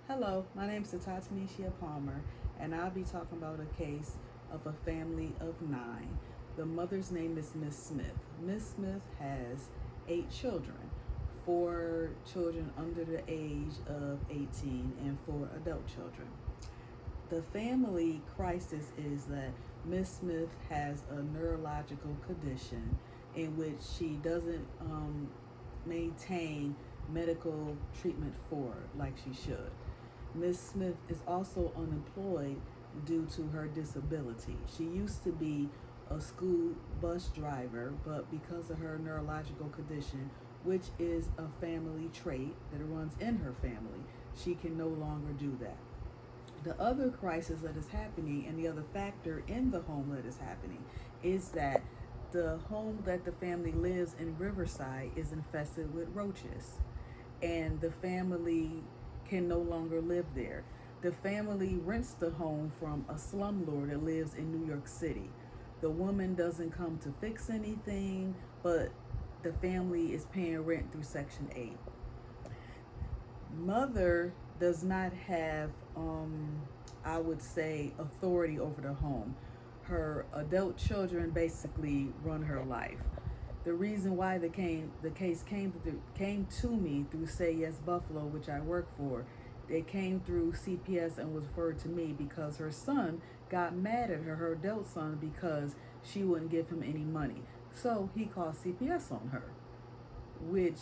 Hello, my name is Ta-Tanisha Palmer, and I'll be talking about a case of a family of 9. The mother's name is Miss Smith. Miss Smith has 8 children, 4 children under the age of 18 and 4 adult children. The family crisis is that Miss Smith has a neurological condition in which she doesn't maintain medical treatment for like she should. Miss Smith is also unemployed due to her disability. She used to be a school bus driver, but because of her neurological condition, which is a family trait that runs in her family, she can no longer do that. The other crisis that is happening and the other factor in the home that is happening is that the home that the family lives in Riverside is infested with roaches, and the family can no longer live there. The family rents the home from a slumlord that lives in New York City. The woman doesn't come to fix anything, but the family is paying rent through Section 8. Mother does not have, I would say, authority over the home. Her adult children basically run her life. The reason why the case came to me through Say Yes Buffalo, which I work for, it came through CPS and was referred to me because her son got mad at her adult son, because she wouldn't give him any money. So he called CPS on her, which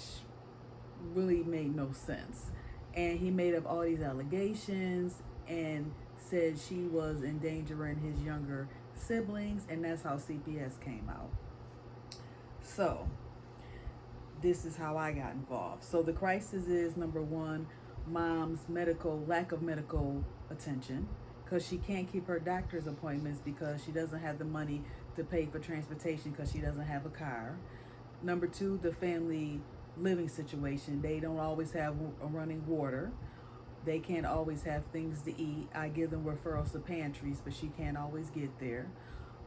really made no sense. And he made up all these allegations and said she was endangering his younger siblings, and that's how CPS came out. So this is how I got involved. So the crisis is, number one, mom's lack of medical attention, because she can't keep her doctor's appointments because she doesn't have the money to pay for transportation because she doesn't have a car. Number two, the family living situation. They don't always have a running water. They can't always have things to eat. I give them referrals to pantries, but she can't always get there.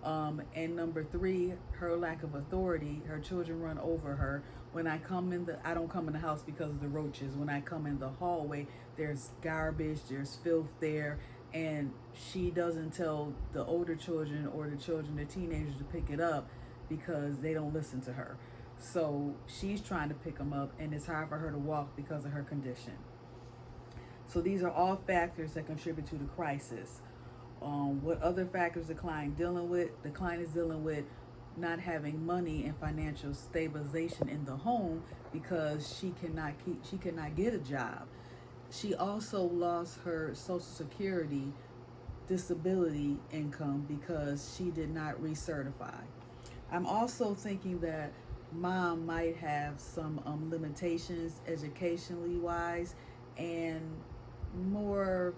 And number three, her lack of authority. Her children run over her. When I don't come in the house because of the roaches. When I come in the hallway, there's garbage, there's filth there, and she doesn't tell the older children or the teenagers to pick it up because they don't listen to her. So she's trying to pick them up, and it's hard for her to walk because of her condition. So these are all factors that contribute to the crisis. What other factors the client dealing with? The client is dealing with not having money and financial stabilization in the home because she cannot get a job. She also lost her Social Security disability income because she did not recertify. I'm also thinking that mom might have some limitations educationally wise, and more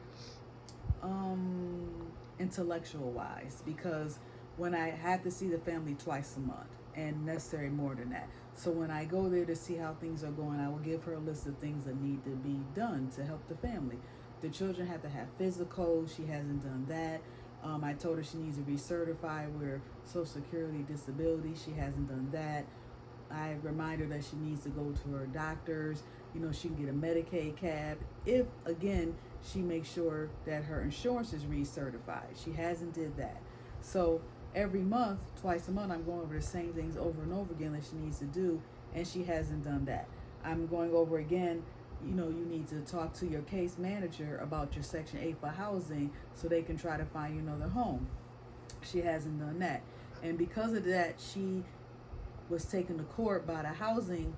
intellectual wise, because when I had to see the family twice a month and necessary more than that. So when I go there to see how things are going, I will give her a list of things that need to be done to help the family. The children have to have physicals. She hasn't done that. I told her she needs to recertify with her Social Security disability. She hasn't done that. I remind her that she needs to go to her doctors. She can get a Medicaid cab if, again, she makes sure that her insurance is recertified. She hasn't did that. So every month, twice a month, I'm going over the same things over and over again that she needs to do, and she hasn't done that. I'm going over again, you need to talk to your case manager about your Section 8 for housing so they can try to find you another home. She hasn't done that. And because of that, she was taken to court by the housing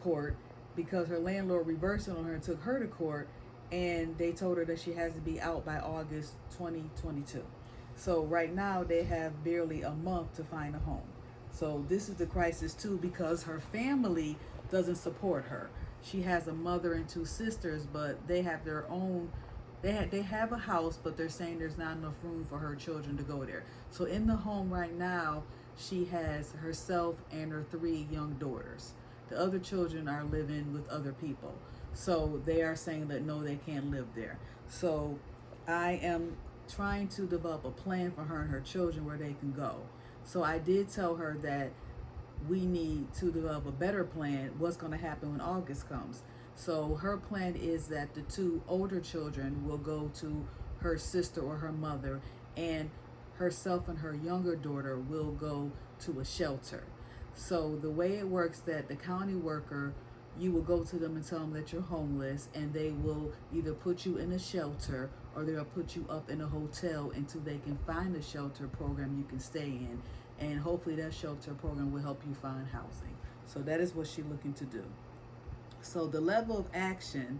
court because her landlord reversed it on her and took her to court, and they told her that she has to be out by August 2022. So right now they have barely a month to find a home. So this is the crisis too, because her family doesn't support her. She has a mother and 2 sisters, but they have their own. They have a house, but they're saying there's not enough room for her children to go there. So in the home right now, she has herself and her 3 young daughters. The other children are living with other people. So they are saying that no, they can't live there. So I am trying to develop a plan for her and her children where they can go. So I did tell her that we need to develop a better plan, what's going to happen when August comes. So her plan is that the two older children will go to her sister or her mother, and herself and her younger daughter will go to a shelter. So the way it works, that the county worker, you will go to them and tell them that you're homeless, and they will either put you in a shelter or they'll put you up in a hotel until they can find a shelter program you can stay in, and hopefully that shelter program will help you find housing. So that is what she's looking to do. So the level of action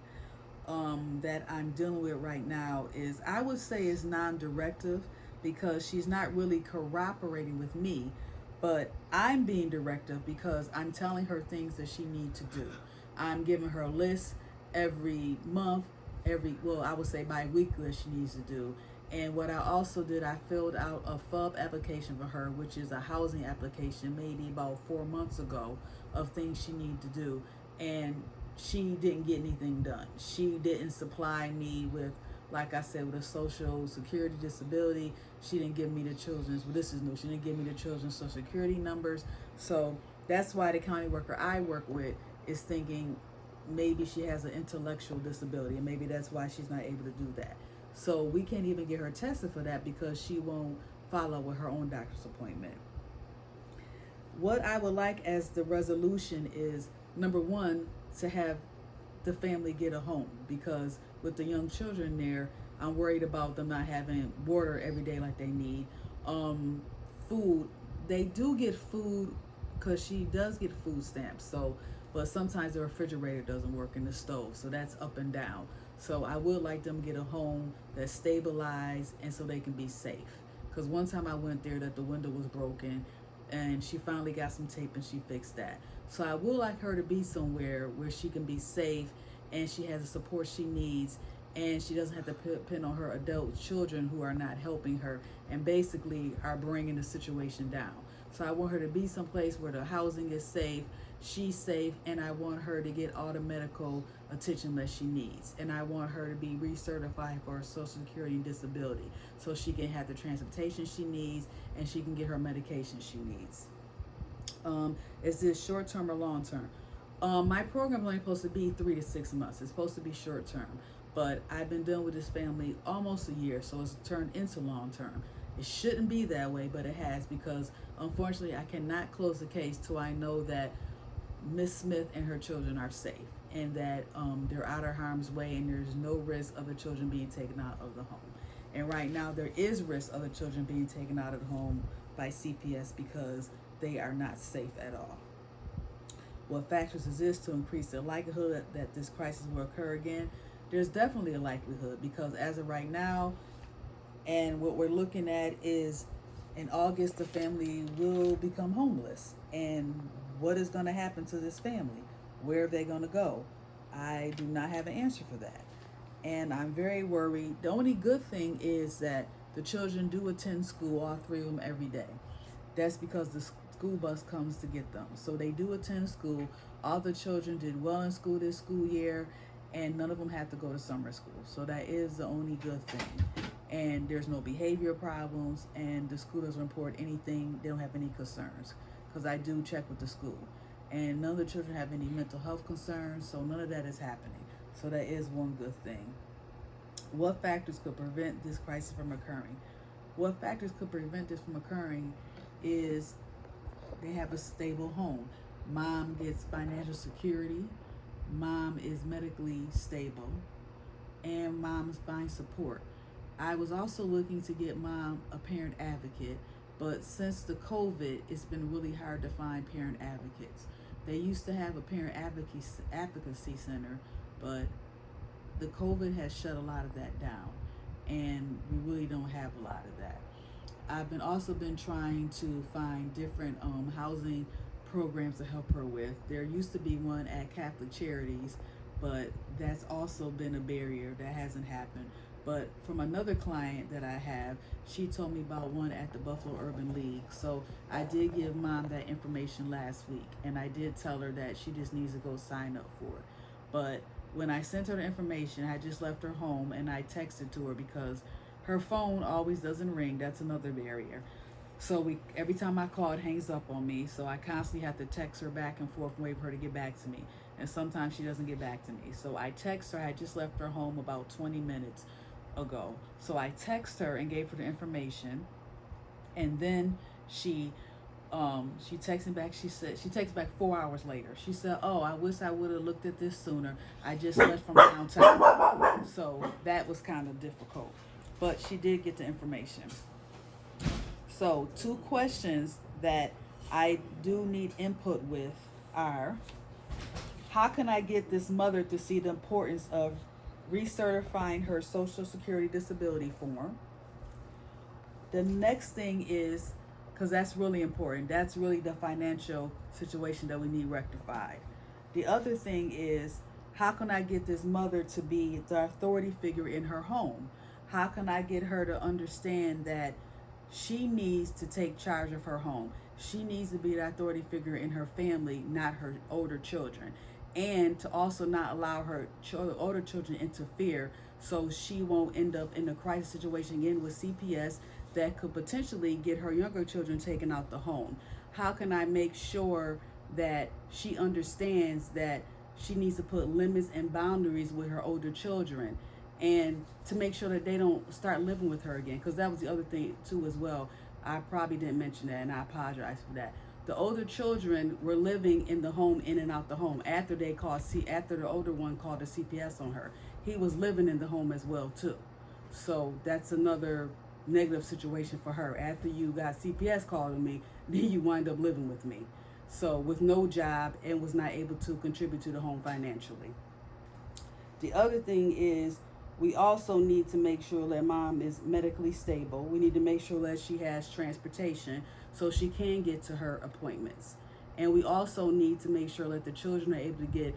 that I'm dealing with right now is, I would say, is non-directive, because she's not really cooperating with me, but I'm being directive because I'm telling her things that she needs to do. I'm giving her a list every month, I would say bi-weekly, she needs to do. And what I also did, I filled out a FUB application for her, which is a housing application, maybe about 4 months ago, of things she needs to do. And she didn't get anything done. She didn't supply me with, like I said, with a social security disability. She didn't give me the children's, well, this is new, she didn't give me the children's social security numbers. So that's why the county worker I work with is thinking maybe she has an intellectual disability, and maybe that's why she's not able to do that. So we can't even get her tested for that because she won't follow with her own doctor's appointment. What I would like as the resolution is, number one, to have the family get a home, because with the young children there, I'm worried about them not having water every day like they need. Food, they do get food because she does get food stamps. So, but sometimes the refrigerator doesn't work in the stove, so that's up and down. So I would like them to get a home that's stabilized and so they can be safe. Because one time I went there that the window was broken, and she finally got some tape and she fixed that. So I would like her to be somewhere where she can be safe and she has the support she needs, and she doesn't have to depend on her adult children who are not helping her and basically are bringing the situation down. So I want her to be someplace where the housing is safe, she's safe, and I want her to get all the medical attention that she needs. And I want her to be recertified for her Social Security and disability so she can have the transportation she needs and she can get her medication she needs. Is this short term or long term? My program is only supposed to be 3 to 6 months. It's supposed to be short term, but I've been dealing with this family almost a year, so it's turned into long term. It shouldn't be that way, but it has, because unfortunately I cannot close the case till I know that Miss Smith and her children are safe, and that they're out of harm's way, and there's no risk of the children being taken out of the home. And right now there is risk of the children being taken out of the home by CPS because they are not safe at all. What factors exist to increase the likelihood that this crisis will occur again? There's definitely a likelihood, because as of right now, and what we're looking at is in August, the family will become homeless. And what is going to happen to this family? Where are they going to go? I do not have an answer for that. And I'm very worried. The only good thing is that the children do attend school, all three of them, every day. That's because the school bus comes to get them. So they do attend school. All the children did well in school this school year, and none of them have to go to summer school. So that is the only good thing. And there's no behavior problems, and the school doesn't report anything. They don't have any concerns, because I do check with the school. And none of the children have any mental health concerns, so none of that is happening. So that is one good thing. What factors could prevent this crisis from occurring? What factors could prevent this from occurring is they have a stable home. Mom gets financial security. Mom is medically stable. And mom finds support. I was also looking to get mom a parent advocate, but since the COVID, it's been really hard to find parent advocates. They used to have a parent advocacy center, but the COVID has shut a lot of that down, and we really don't have a lot of that. I've also been trying to find different housing programs to help her with. There used to be one at Catholic Charities, but that's also been a barrier. That hasn't happened. But from another client that I have, she told me about one at the Buffalo Urban League. So I did give mom that information last week, and I did tell her that she just needs to go sign up for it. But when I sent her the information, I just left her home and I texted to her because her phone always doesn't ring. That's another barrier. So every time I call, it hangs up on me. So I constantly have to text her back and forth and wait for her to get back to me. and sometimes she doesn't get back to me. So I text her. I just left her home about 20 minutes ago. So I text her and gave her the information, and then she texted back. She texted back 4 hours later. She said, "Oh, I wish I would have looked at this sooner. I just left from downtown." So that was kind of difficult, but she did get the information. So 2 questions that I do need input with are: how can I get this mother to see the importance of recertifying her Social Security disability form? The next thing is, because that's really important, that's really the financial situation that we need rectified. The other thing is, how can I get this mother to be the authority figure in her home? How can I get her to understand that she needs to take charge of her home? She needs to be the authority figure in her family, not her older children. And to also not allow her older children interfere, so she won't end up in a crisis situation again with CPS that could potentially get her younger children taken out the home. How can I make sure that she understands that she needs to put limits and boundaries with her older children, and to make sure that they don't start living with her again? Because that was the other thing too as well. I probably didn't mention that, and I apologize for that. The older children were living in the home, in and out the home, after after the older one called the CPS on her. He was living in the home as well too. So that's another negative situation for her. After you got CPS called on me, then you wind up living with me. So with no job, and was not able to contribute to the home financially. The other thing is, we also need to make sure that mom is medically stable. We need to make sure that she has transportation so she can get to her appointments. And we also need to make sure that the children are able to get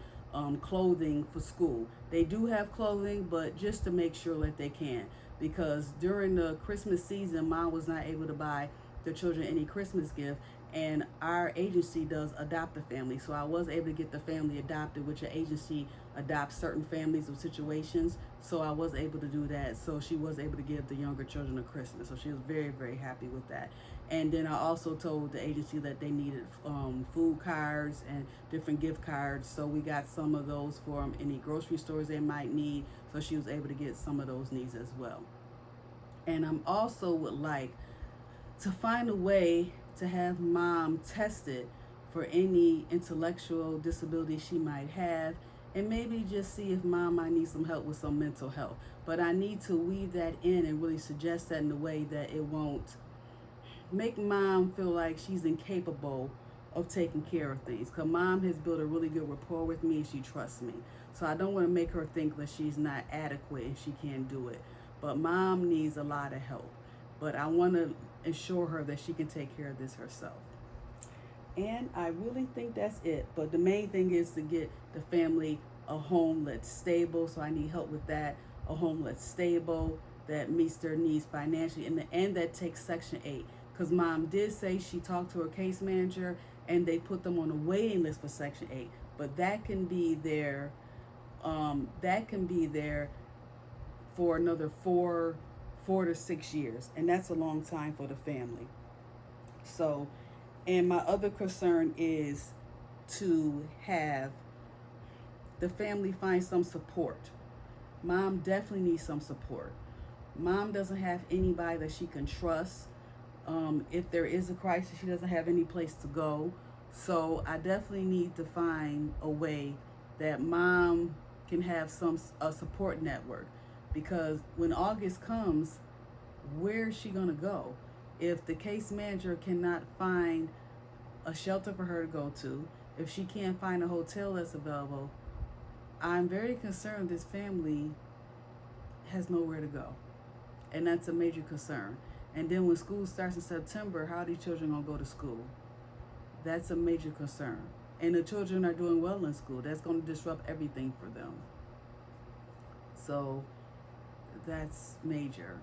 clothing for school. They do have clothing, but just to make sure that they can. Because during the Christmas season, mom was not able to buy the children any Christmas gift, and our agency does adopt a family. So I was able to get the family adopted, which your agency adopts certain families with situations. So I was able to do that. So she was able to give the younger children a Christmas. So she was very, very happy with that. And then I also told the agency that they needed food cards and different gift cards. So we got some of those for them, any grocery stores they might need. So she was able to get some of those needs as well. And I'm also would like to find a way to have mom tested for any intellectual disability she might have, and maybe just see if mom might need some help with some mental health. But I need to weave that in and really suggest that in a way that it won't make mom feel like she's incapable of taking care of things. Because mom has built a really good rapport with me, and she trusts me. So I don't want to make her think that she's not adequate and she can't do it. But mom needs a lot of help. But I want to assure her that she can take care of this herself. And I really think that's it. But the main thing is to get the family a home that's stable. So I need help with that. A home that's stable, that meets their needs financially, and that takes Section 8. Because mom did say she talked to her case manager and they put them on a waiting list for Section 8. But that can be there. For another 4 to 6 years, and that's a long time for the family. So, and my other concern is to have the family find some support. Mom definitely needs some support. Mom doesn't have anybody that she can trust. If there is a crisis, she doesn't have any place to go. So I definitely need to find a way that mom can have a support network. Because when August comes, where is she going to go? If the case manager cannot find a shelter for her to go to, if she can't find a hotel that's available, I'm very concerned this family has nowhere to go. And that's a major concern. And then when school starts in September, how are these children going to go to school? That's a major concern. And the children are doing well in school. That's going to disrupt everything for them. So that's major.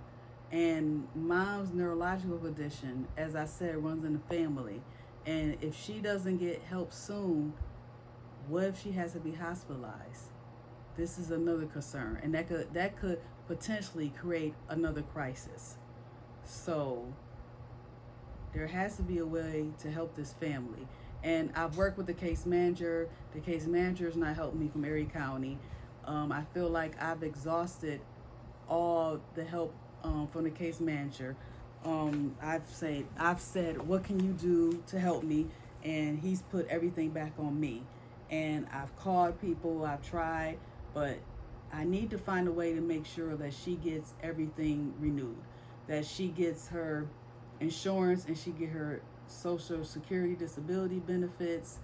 And mom's neurological condition, as I said, runs in the family. And if she doesn't get help soon, what if she has to be hospitalized? This is another concern, and that could potentially create another crisis. So there has to be a way to help this family. And I've worked with the case manager. The case manager is not helping me from Erie County. I feel like I've exhausted all the help from the case manager. I've said, what can you do to help me? And he's put everything back on me. And I've called people, I've tried, but I need to find a way to make sure that she gets everything renewed, that she gets her insurance and she get her social security disability benefits,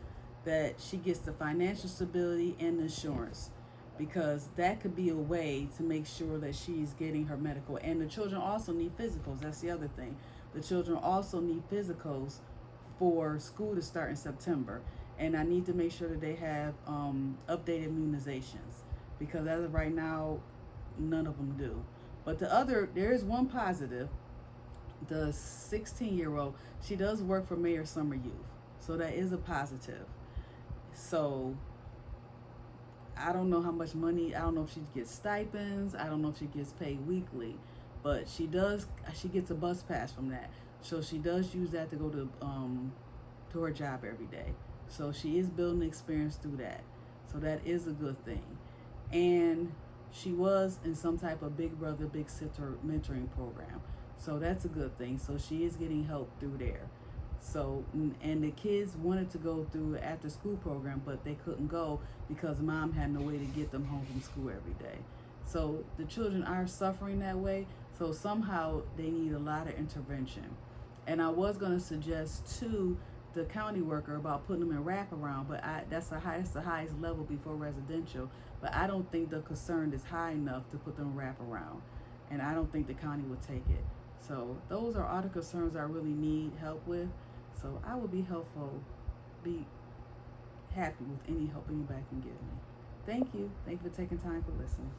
that she gets the financial stability and the insurance, because that could be a way to make sure that she's getting her medical. And the children also need physicals. That's the other thing. The children also need physicals for school to start in September. And I need to make sure that they have updated immunizations, because as of right now, none of them do. But there is one positive. The 16-year-old, she does work for Mayor Summer Youth. So that is a positive. So I don't know how much money, I don't know if she gets stipends, I don't know if she gets paid weekly, but she gets a bus pass from that. So she does use that to go to her job every day. So she is building experience through that. So that is a good thing. And she was in some type of Big Brother, Big Sister mentoring program. So that's a good thing. So she is getting help through there. So, and the kids wanted to go through the after school program, but they couldn't go because mom had no way to get them home from school every day. So the children are suffering that way. So somehow they need a lot of intervention. And I was going to suggest to the county worker about putting them in wraparound, but that's the highest level before residential. But I don't think the concern is high enough to put them in wraparound. And I don't think the county would take it. So those are all the concerns I really need help with. So I will be happy with any help anybody can give me. Thank you. Thank you for taking time for listening.